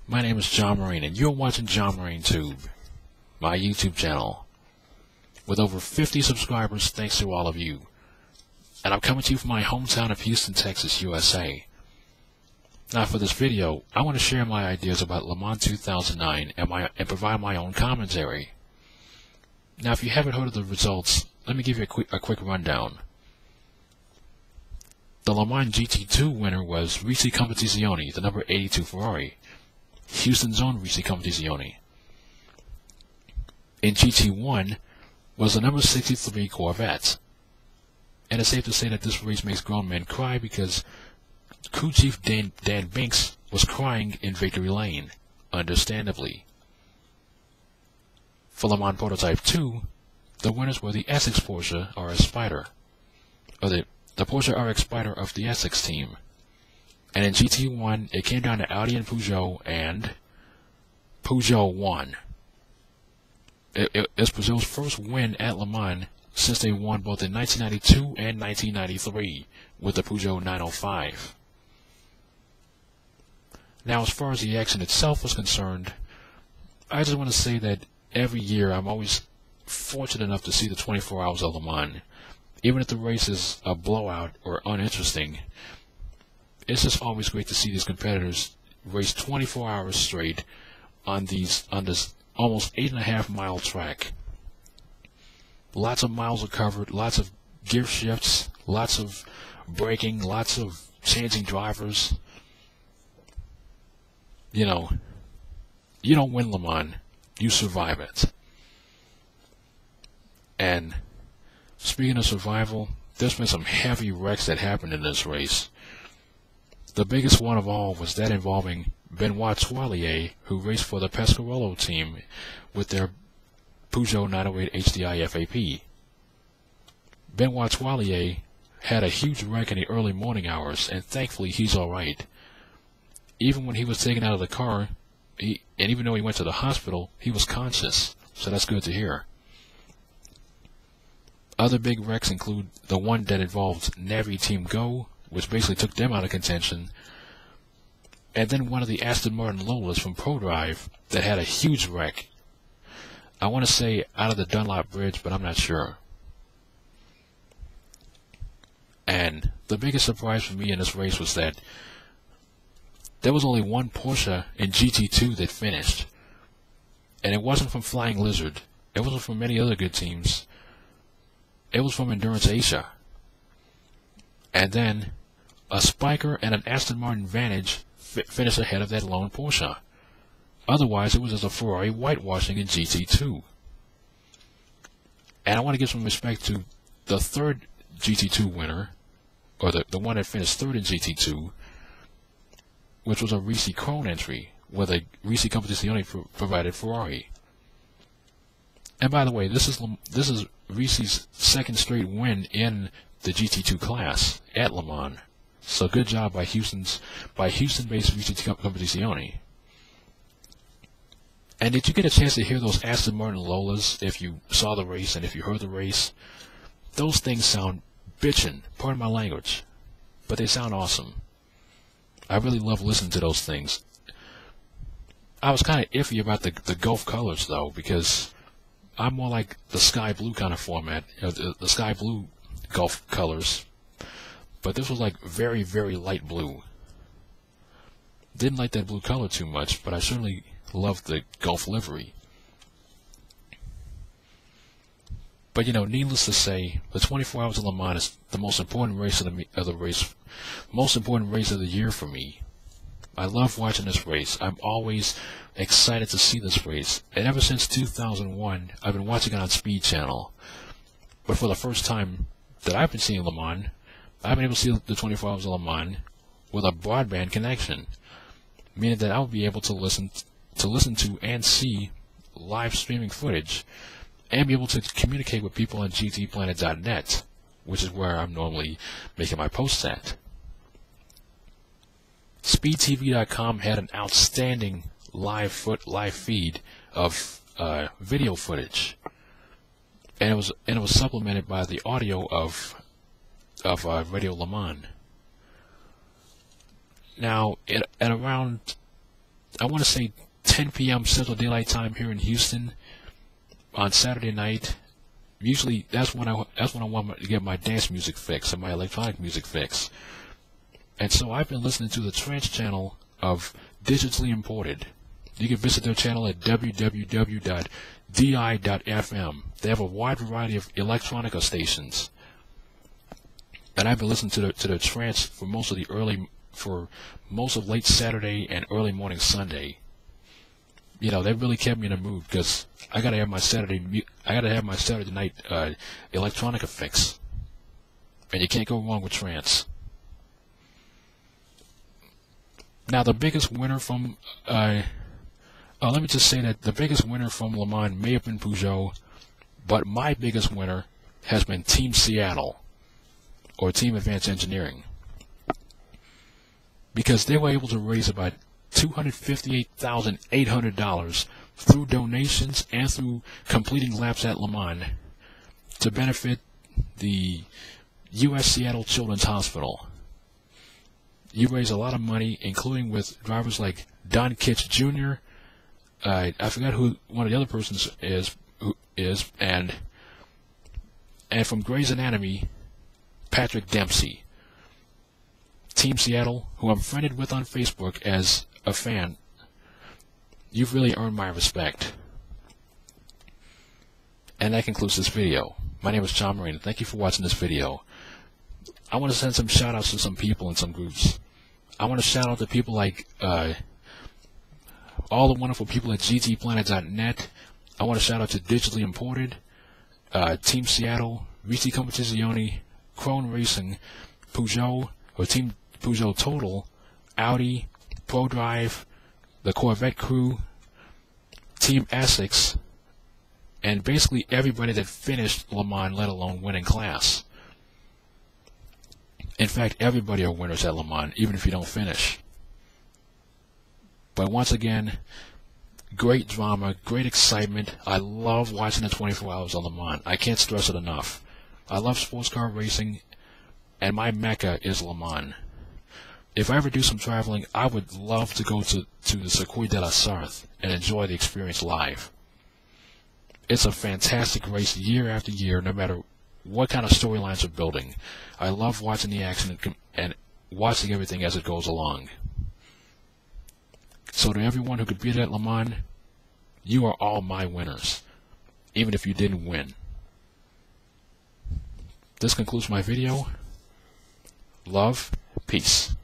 My name is John Marine, and you're watching John Marine Tube, my YouTube channel, with over 50 subscribers thanks to all of you. And I'm coming to you from my hometown of Houston, Texas, USA. Now for this video, I want to share my ideas about Le Mans 2009 and provide my own commentary. Now if you haven't heard of the results, let me give you a quick rundown. The Le Mans GT2 winner was Risi Competizione, the number 82 Ferrari, Houston's own Risi Competizione. In GT1 was the number 63 Corvette. And it's safe to say that this race makes grown men cry because crew chief Dan Binks was crying in victory lane, understandably. For Le Mans Prototype 2, the winners were the Essex Porsche RS Spider, or the Porsche RX Spider of the Essex team. And in GT1, it came down to Audi and Peugeot won. It's Peugeot's first win at Le Mans since they won both in 1992 and 1993 with the Peugeot 905. Now, as far as the action itself was concerned, I just want to say that every year I'm always fortunate enough to see the 24 hours of Le Mans. Even if the race is a blowout or uninteresting, it's just always great to see these competitors race 24 hours straight on this almost 8.5-mile track. Lots of miles are covered, lots of gear shifts, lots of braking, lots of changing drivers. You know, you don't win Le Mans, you survive it. And speaking of survival, there's been some heavy wrecks that happened in this race. The biggest one of all was that involving Benoit Toillier, who raced for the Pescarolo team with their Peugeot 908 HDI FAP. Benoit Toillier had a huge wreck in the early morning hours, and thankfully he's alright. Even when he was taken out of the car, and even though he went to the hospital, he was conscious, so that's good to hear. Other big wrecks include the one that involved Navi Team Go, which basically took them out of contention, and then one of the Aston Martin Lolas from ProDrive that had a huge wreck. I want to say out of the Dunlop Bridge, but I'm not sure. And the biggest surprise for me in this race was that there was only one Porsche in GT2 that finished. And it wasn't from Flying Lizard. It wasn't from many other good teams. It was from Endurance Asia. And then a Spiker and an Aston Martin Vantage finished ahead of that lone Porsche. Otherwise, it was just a Ferrari whitewashing in GT2. And I want to give some respect to the third GT2 winner, or the one that finished third in GT2, which was a Risi Chrome entry, where the Risi Competizione provided Ferrari. And by the way, this is Risi's second straight win in the GT2 class at Le Mans. So good job by Houston-based Risi Competizione. And did you get a chance to hear those Aston Martin Lolas if you saw the race and if you heard the race? Those things sound bitchin', pardon my language, but they sound awesome. I really love listening to those things. I was kind of iffy about the Gulf colors, though, because I'm more like the sky blue kind of format, the sky blue Gulf colors. But this was like very, very light blue. Didn't like that blue color too much, but I certainly loved the Gulf livery. But you know, needless to say, the 24 Hours of Le Mans is the most important race most important race of the year for me. I love watching this race. I'm always excited to see this race. And ever since 2001, I've been watching it on Speed Channel. But for the first time that I've been seeing Le Mans, I've been able to see the 24 Hours of Le Mans with a broadband connection, meaning that I would be able to listen to and see live streaming footage, and be able to communicate with people on GTPlanet.net, which is where I'm normally making my posts at. SpeedTV.com had an outstanding live feed of video footage, and it was supplemented by the audio of Radio Le Mans. Now, at around I want to say 10 p.m. Central Daylight Time here in Houston on Saturday night. Usually that's when I want to get my dance music fix and my electronic music fix. And so I've been listening to the trance channel of Digitally Imported. You can visit their channel at www.di.fm. They have a wide variety of electronica stations. And I've been listening to the trance for most of late Saturday and early morning Sunday. You know, they really kept me in the mood because I gotta have my Saturday night electronica fix, and you can't go wrong with trance. Now, the biggest winner from let me just say that the biggest winner from Le Mans may have been Peugeot, but my biggest winner has been Team Seattle, or Team Advanced Engineering, because they were able to raise about $258,800 through donations and through completing laps at Le Mans to benefit the U.S. Seattle Children's Hospital. You raise a lot of money, including with drivers like Don Kitch Jr., I forgot who one of the other persons is, and from Grey's Anatomy, Patrick Dempsey. Team Seattle, who I'm friended with on Facebook as a fan, you've really earned my respect. And that concludes this video. My name is John Marine. Thank you for watching this video. I want to send some shout outs to some people and some groups. I want to shout out to people like all the wonderful people at GTPlanet.net. I want to shout out to Digitally Imported, Team Seattle, Risi Competizione, Krone Racing, Peugeot, or Team Peugeot Total, Audi, ProDrive, the Corvette crew, Team Essex, and basically everybody that finished Le Mans, let alone winning class. In fact, everybody are winners at Le Mans, even if you don't finish. But once again, great drama, great excitement. I love watching the 24 hours of Le Mans. I can't stress it enough. I love sports car racing, and my mecca is Le Mans. If I ever do some traveling, I would love to go to the Circuit de la Sarthe and enjoy the experience live. It's a fantastic race year after year, no matter what kind of storylines are building. I love watching the action and watching everything as it goes along. So to everyone who competed at Le Mans, you are all my winners, even if you didn't win. This concludes my video. Love, peace.